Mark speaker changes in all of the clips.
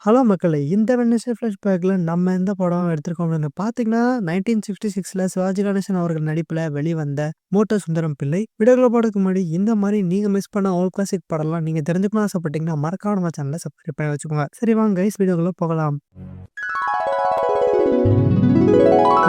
Speaker 1: Hello மக்களே! இந்த Wednesday ஃபிளாஷ்பேக்ல நம்ம எந்த படம் எடுத்திருக்கோம் அப்படின்னு பார்த்தீங்கன்னா, 1966ல சிவாஜி கணேசன் அவர்கள் நடிப்பில வெளிவந்த மோட்டோ சுந்தரம் பிள்ளை. வீடியோக்குள்ள போறதுக்கு முன்னாடி இந்த மாரி நீங்க மிஸ் பண்ண ஓல்ட் கிளாசிக் படம்லாம் நீங்க தெரிஞ்சுக்கணும்னு ஆசைப்பட்டீங்கன்னா, மறக்காம நம்ம சேனல சப்ஸ்கிரைப் பண்ணி வச்சுக்கோங்க. சரி வாங்க கைஸ் வீடியோக்குள்ள போகலாம்.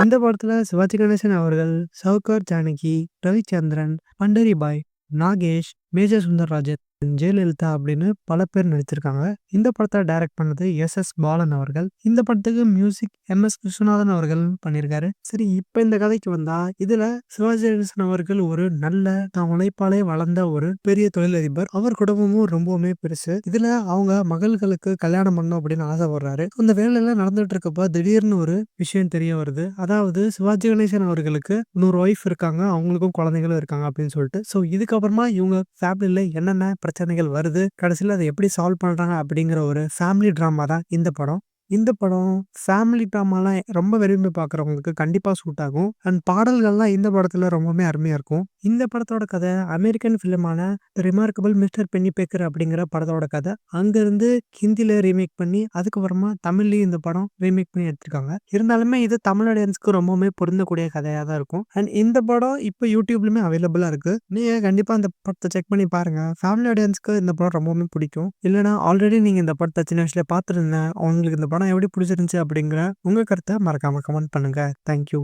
Speaker 1: இந்த படத்துல சிவாஜி கணேசன் அவர்கள், சவுகார் ஜானகி, ரவிச்சந்திரன், பண்டரிபாய், நாகேஷ், மேஜர் சுந்தரராஜன், ஜெயலலிதா அப்படின்னு பல பேர் நடிச்சிருக்காங்க. இந்த படத்த டைரக்ட் பண்ணது எஸ்.எஸ். பாலன் அவர்கள். இந்த படத்துக்கு மியூசிக் எம்.எஸ். விஸ்வநாதன் அவர்கள் பண்ணியிருக்காரு. சரி இப்ப இந்த கதைக்கு வந்தா, இதுல சிவாஜி கணேசன் அவர்கள் ஒரு நல்ல உழைப்பாலே வளர்ந்த ஒரு பெரிய தொழிலதிபர். அவர் குடும்பமும் ரொம்பவுமே பெருசு. இதுல அவங்க மகள்களுக்கு கல்யாணம் பண்ணணும் அப்படின்னு ஆசைப்படுறாரு. அந்த வேலையெல்லாம் நடந்துட்டு இருக்கப்ப திடீர்னு ஒரு விஷயம் தெரிய வருது. அதாவது சிவாஜி கணேசன் அவர்களுக்கு இன்னொரு ஒய்ஃப் இருக்காங்க. அவங்களுக்கும் குழந்தைகளும் இருக்காங்க அப்படின்னு சொல்லிட்டு. ஸோ இதுக்கப்புறமா இவங்க ஃபேமிலில என்னென்ன பிரச்சனைகள் வருது, கடைசியில அத எப்படி சால்வ் பண்றாங்க அப்படிங்கிற ஒரு ஃபேமிலி டிராமா தான் இந்த படம். இந்த படம் ஃபேமிலி ட்ராமாலாம் ரொம்ப விரும்பி பார்க்குறவங்களுக்கு கண்டிப்பா சூட் ஆகும். அண்ட் பாடல்கள்லாம் இந்த படத்துல ரொம்பவுமே அருமையா இருக்கும். இந்த படத்தோட கதை அமெரிக்கன் ஃபிலிமான தி ரிமார்க்கபிள் மிஸ்டர் பென்னிபேக்கர் அப்படிங்கிற படத்தோட கதை. அங்கருந்து ஹிந்தில ரீமேக் பண்ணி, அதுக்கப்புறமா தமிழ்லயும் இந்த படம் ரீமேக் பண்ணி எடுத்திருக்காங்க. இருந்தாலுமே இது தமிழ் ஆடியன்ஸ்க்கு ரொம்பவுமே பொருந்தக்கூடிய கதையா தான் இருக்கும். அண்ட் இந்த படம் இப்போ யூடியூப்லயுமே அவைலபிளா இருக்கு. நீங்க கண்டிப்பா அந்த படத்த செக் பண்ணி பாருங்க. ஃபேமிலி ஆடியன்ஸ்க்கு இந்த படம் ரொம்பவுமே பிடிக்கும். இல்லன்னா ஆல்ரெடி நீங்க இந்த படத்த சின்ன வயசுல பார்த்துருந்தேன். உங்களுக்கு இந்த படம் எப்படி பிடிச்சிருந்துச்சு அப்படிங்கிற உங்க கருத்த மறக்காம கமெண்ட் பண்ணுங்க. Thank you.